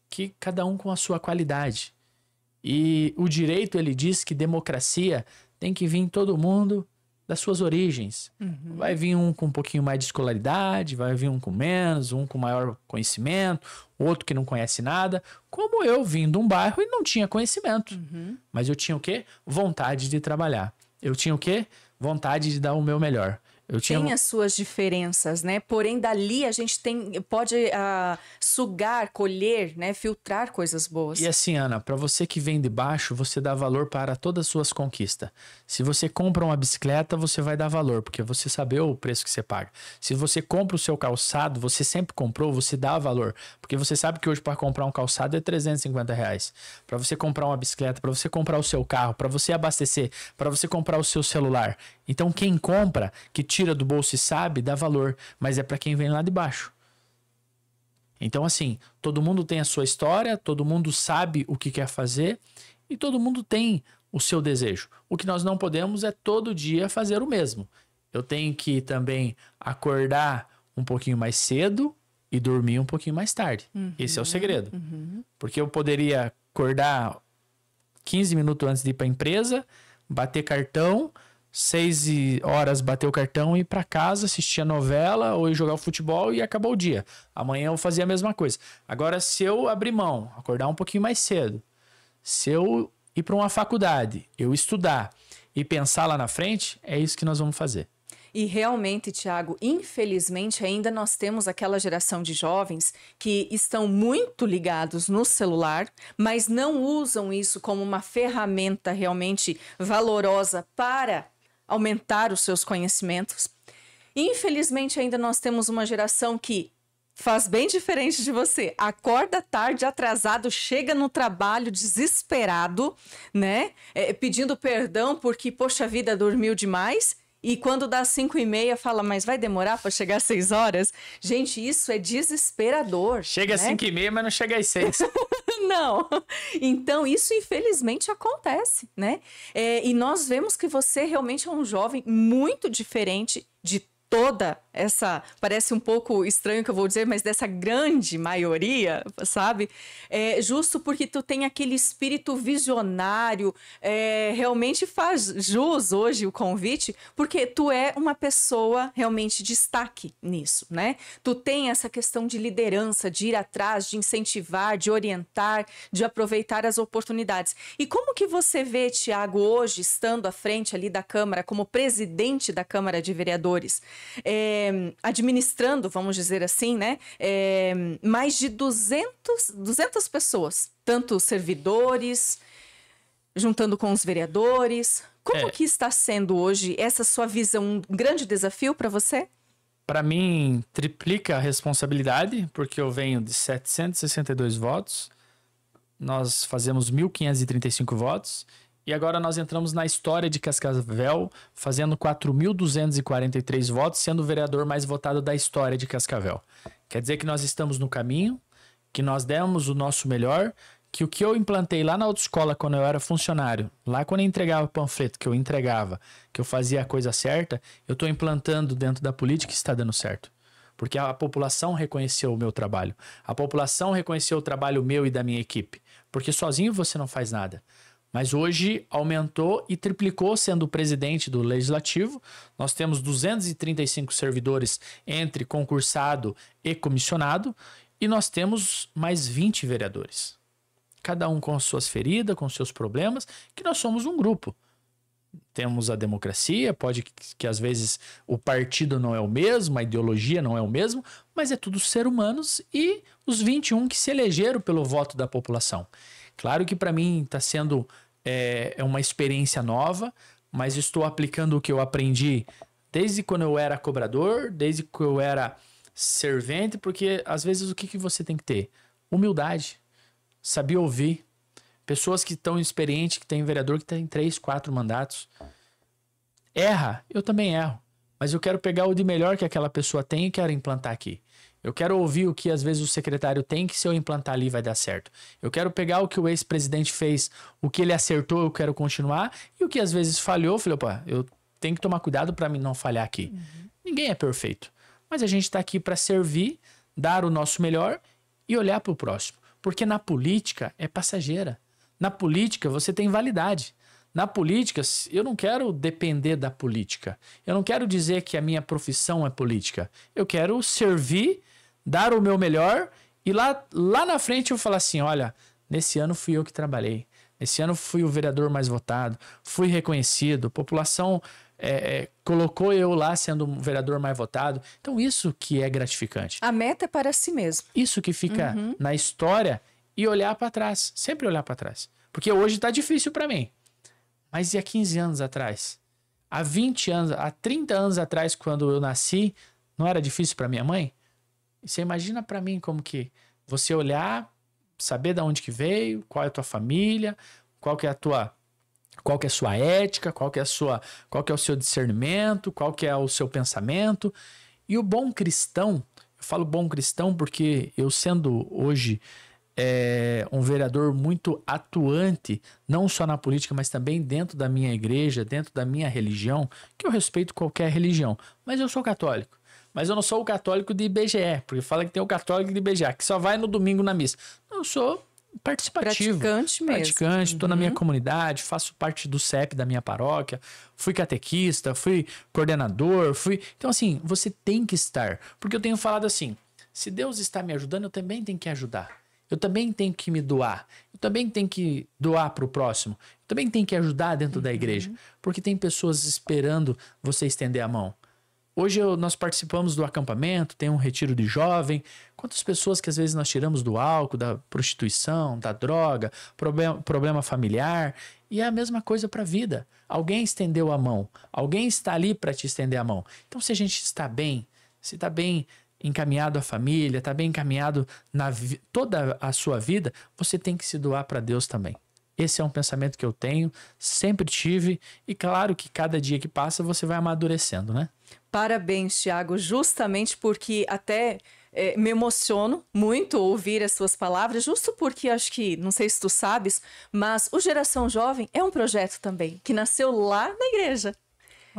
que cada um com a sua qualidade. E o direito, ele diz que democracia tem que vir todo mundo das suas origens. Uhum. Vai vir um com um pouquinho mais de escolaridade, vai vir um com menos, um com maior conhecimento, outro que não conhece nada. Como eu vim de um bairro e não tinha conhecimento. Uhum. Mas eu tinha o quê? Vontade de trabalhar. Eu tinha o quê? Vontade de dar o meu melhor. Tem as suas diferenças, né? Porém, dali a gente pode sugar, colher, né? Filtrar coisas boas. E assim, Ana, para você que vem de baixo, você dá valor para todas as suas conquistas. Se você compra uma bicicleta, você vai dar valor, porque você sabe o preço que você paga. Se você compra o seu calçado, você sempre comprou, você dá valor. Porque você sabe que hoje para comprar um calçado é R$350. Para você comprar uma bicicleta, para você comprar o seu carro, para você abastecer, para você comprar o seu celular. Então quem compra, que tira do bolso e sabe, dá valor. Mas é para quem vem lá de baixo. Então assim, todo mundo tem a sua história, todo mundo sabe o que quer fazer e todo mundo tem o seu desejo. O que nós não podemos é todo dia fazer o mesmo. Eu tenho que também acordar um pouquinho mais cedo e dormir um pouquinho mais tarde. Esse é o segredo. Porque eu poderia acordar 15 minutos antes de ir para a empresa, bater cartão, 6 horas bater o cartão e ir para casa, assistir a novela ou ir jogar o futebol e acabou o dia. Amanhã eu vou fazer a mesma coisa. Agora, se eu abrir mão, acordar um pouquinho mais cedo, se eu ir para uma faculdade, eu estudar e pensar lá na frente, é isso que nós vamos fazer. E realmente, Thiago, infelizmente ainda nós temos aquela geração de jovens que estão muito ligados no celular, mas não usam isso como uma ferramenta realmente valorosa para aumentar os seus conhecimentos. Infelizmente ainda nós temos uma geração que faz bem diferente de você. Acorda tarde, atrasado, chega no trabalho desesperado, né? Pedindo perdão porque, poxa vida, dormiu demais. E quando dá 5h30, fala, mas vai demorar para chegar às 6 horas? Gente, isso é desesperador. Chega às 5h30, mas não chega às 6. Não. Então, isso infelizmente acontece, né? E nós vemos que você realmente é um jovem muito diferente de toda essa, parece um pouco estranho que eu vou dizer, mas dessa grande maioria, sabe? Justo porque tu tem aquele espírito visionário, realmente faz jus hoje o convite, porque tu é uma pessoa realmente destaque nisso, né? Tu tem essa questão de liderança, de ir atrás, de incentivar, de orientar, de aproveitar as oportunidades. E como que você vê, Thiago, hoje, estando à frente ali da Câmara, como presidente da Câmara de Vereadores, administrando, vamos dizer assim, né, mais de 200 pessoas, tanto servidores, juntando com os vereadores. Como que está sendo hoje essa sua visão, um grande desafio para você? Para mim, triplica a responsabilidade, porque eu venho de 762 votos, nós fazemos 1.535 votos, e agora nós entramos na história de Cascavel, fazendo 4.243 votos, sendo o vereador mais votado da história de Cascavel. Quer dizer que nós estamos no caminho, que nós demos o nosso melhor, que o que eu implantei lá na autoescola quando eu era funcionário, lá quando eu entregava panfleto, que eu entregava, que eu fazia a coisa certa, eu estou implantando dentro da política e está dando certo. Porque a população reconheceu o meu trabalho. A população reconheceu o trabalho meu e da minha equipe. Porque sozinho você não faz nada. Mas hoje aumentou e triplicou sendo o presidente do Legislativo. Nós temos 235 servidores entre concursado e comissionado. E nós temos mais 20 vereadores. Cada um com suas feridas, com seus problemas, que nós somos um grupo. Temos a democracia, pode que às vezes o partido não é o mesmo, a ideologia não é o mesmo, mas é tudo ser humanos e os 21 que se elegeram pelo voto da população. Claro que para mim está sendo uma experiência nova, mas estou aplicando o que eu aprendi desde quando eu era cobrador, desde que eu era servente, porque às vezes o que você tem que ter? Humildade, saber ouvir. Pessoas que estão experientes, que tem vereador que tem 3, 4 mandatos. Erra, eu também erro. Mas eu quero pegar o de melhor que aquela pessoa tem e quero implantar aqui. Eu quero ouvir o que às vezes o secretário tem, que se eu implantar ali vai dar certo. Eu quero pegar o que o ex-presidente fez, o que ele acertou, eu quero continuar. E o que às vezes falhou, eu falei, opa, eu tenho que tomar cuidado para mim não falhar aqui. Ninguém é perfeito. Mas a gente está aqui para servir, dar o nosso melhor e olhar para o próximo. Porque na política é passageira. Na política você tem validade. Na política, eu não quero depender da política. Eu não quero dizer que a minha profissão é política. Eu quero servir, dar o meu melhor e lá na frente eu falar assim, olha, nesse ano fui eu que trabalhei. Esse ano fui o vereador mais votado, fui reconhecido, a população colocou eu lá sendo o vereador mais votado. Então isso que é gratificante. A meta é para si mesmo. Isso que fica na história e olhar para trás, sempre olhar para trás. Porque hoje tá difícil para mim. Mas e há 15 anos atrás? Há 20 anos, há 30 anos atrás, quando eu nasci, não era difícil para minha mãe? E você imagina para mim como que você olhar, saber de onde que veio, qual é a tua família, qual que é a sua ética, qual que é o seu discernimento, qual que é o seu pensamento. E o bom cristão, eu falo bom cristão porque eu sendo hoje um vereador muito atuante, não só na política, mas também dentro da minha igreja, dentro da minha religião, que eu respeito qualquer religião, mas eu sou católico. Mas eu não sou o católico de IBGE, porque fala que tem o católico de IBGE, que só vai no domingo na missa. Eu sou participativo. Praticante mesmo. Praticante, estou na minha comunidade, faço parte do CEP da minha paróquia, fui catequista, fui coordenador, Então, assim, você tem que estar. Porque eu tenho falado assim, se Deus está me ajudando, eu também tenho que ajudar. Eu também tenho que me doar. Eu também tenho que doar para o próximo. Eu também tenho que ajudar dentro da igreja. Porque tem pessoas esperando você estender a mão. Hoje nós participamos do acampamento, tem um retiro de jovem. Quantas pessoas que às vezes nós tiramos do álcool, da prostituição, da droga, problema familiar. E é a mesma coisa para a vida. Alguém estendeu a mão. Alguém está ali para te estender a mão. Então se a gente está bem, se está bem encaminhado à família, está bem encaminhado toda a sua vida, você tem que se doar para Deus também. Esse é um pensamento que eu tenho, sempre tive, e claro que cada dia que passa você vai amadurecendo, né? Parabéns, Thiago, justamente porque até me emociono muito ouvir as suas palavras, justo porque acho que, não sei se tu sabes, mas o Geração Jovem é um projeto também, que nasceu lá na igreja.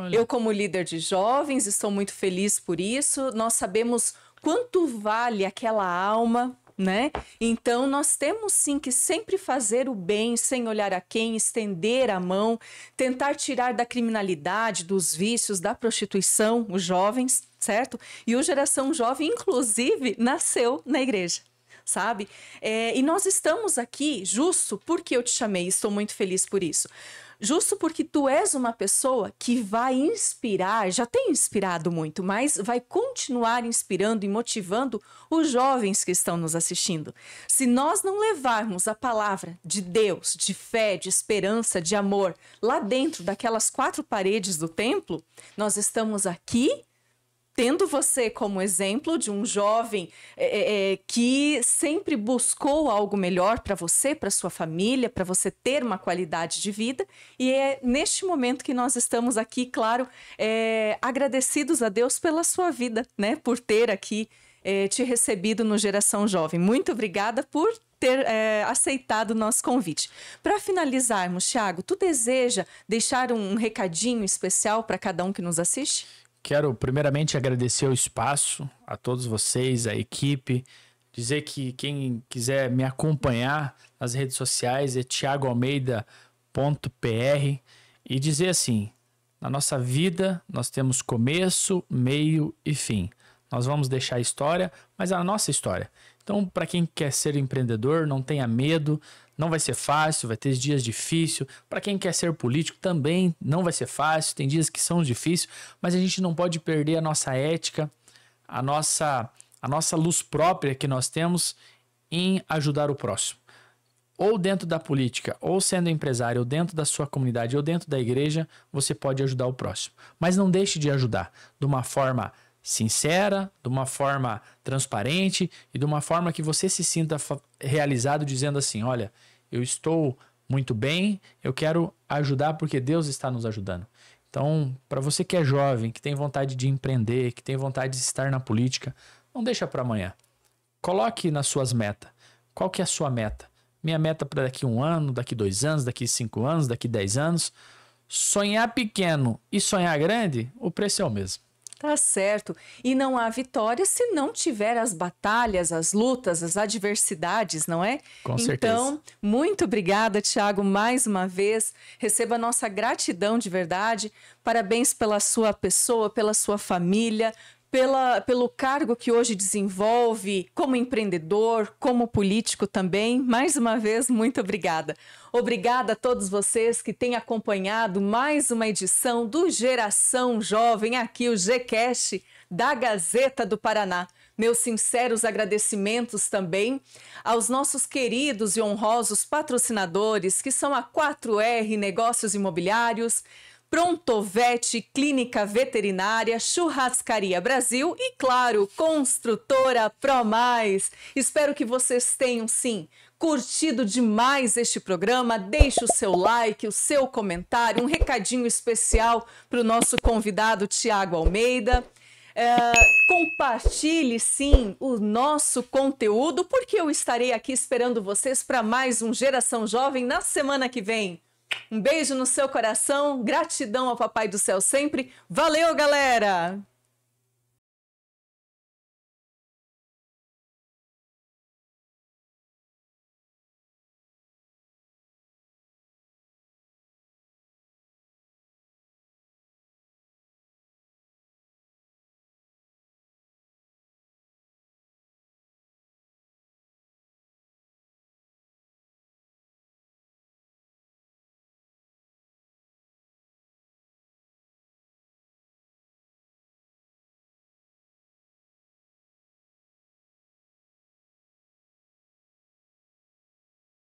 Olha. Eu, como líder de jovens, estou muito feliz por isso. Nós sabemos quanto vale aquela alma, né? Então, nós temos sim que sempre fazer o bem, sem olhar a quem, estender a mão, tentar tirar da criminalidade, dos vícios, da prostituição, os jovens, certo? E o Geração Jovem, inclusive, nasceu na igreja. Sabe? E nós estamos aqui justo porque eu te chamei, estou muito feliz por isso. Justo porque tu és uma pessoa que vai inspirar, já tem inspirado muito, mas vai continuar inspirando e motivando os jovens que estão nos assistindo. Se nós não levarmos a palavra de Deus, de fé, de esperança, de amor, lá dentro daquelas 4 paredes do templo, nós estamos aqui tendo você como exemplo de um jovem que sempre buscou algo melhor para você, para sua família, para você ter uma qualidade de vida. E é neste momento que nós estamos aqui, claro, agradecidos a Deus pela sua vida, né? Por ter aqui te recebido no Geração Jovem. Muito obrigada por ter aceitado o nosso convite. Para finalizarmos, Thiago, tu deseja deixar um recadinho especial para cada um que nos assiste? Quero primeiramente agradecer o espaço, a todos vocês, a equipe, dizer que quem quiser me acompanhar nas redes sociais é thiagoalmeida.pr e dizer assim, na nossa vida nós temos começo, meio e fim. Nós vamos deixar a história, mas a nossa história. Então, para quem quer ser empreendedor, não tenha medo, não vai ser fácil, vai ter dias difíceis. Para quem quer ser político, também não vai ser fácil, tem dias que são difíceis, mas a gente não pode perder a nossa ética, a nossa luz própria que nós temos em ajudar o próximo. Ou dentro da política, ou sendo empresário, ou dentro da sua comunidade, ou dentro da igreja, você pode ajudar o próximo. Mas não deixe de ajudar de uma forma sincera, de uma forma transparente e de uma forma que você se sinta realizado dizendo assim, olha, eu estou muito bem, eu quero ajudar porque Deus está nos ajudando. Então, para você que é jovem, que tem vontade de empreender, que tem vontade de estar na política, não deixa para amanhã. Coloque nas suas metas. Qual que é a sua meta? Minha meta para daqui 1 ano, daqui 2 anos, daqui 5 anos, daqui 10 anos. Sonhar pequeno e sonhar grande, o preço é o mesmo. Tá certo. E não há vitória se não tiver as batalhas, as lutas, as adversidades, não é? Com certeza. Então, muito obrigada, Thiago, mais uma vez. Receba a nossa gratidão de verdade. Parabéns pela sua pessoa, pela sua família, pelo cargo que hoje desenvolve como empreendedor, como político também. Mais uma vez, muito obrigada. Obrigada a todos vocês que têm acompanhado mais uma edição do Geração Jovem, aqui o GCast da Gazeta do Paraná. Meus sinceros agradecimentos também aos nossos queridos e honrosos patrocinadores, que são a 4R Negócios Imobiliários, Prontovet Clínica Veterinária, Churrascaria Brasil e, claro, Construtora ProMais. Espero que vocês tenham, sim, curtido demais este programa. Deixe o seu like, o seu comentário, um recadinho especial para o nosso convidado Tiago Almeida. Compartilhe, sim, o nosso conteúdo, porque eu estarei aqui esperando vocês para mais um Geração Jovem na semana que vem. Um beijo no seu coração, gratidão ao Papai do Céu sempre. Valeu, galera!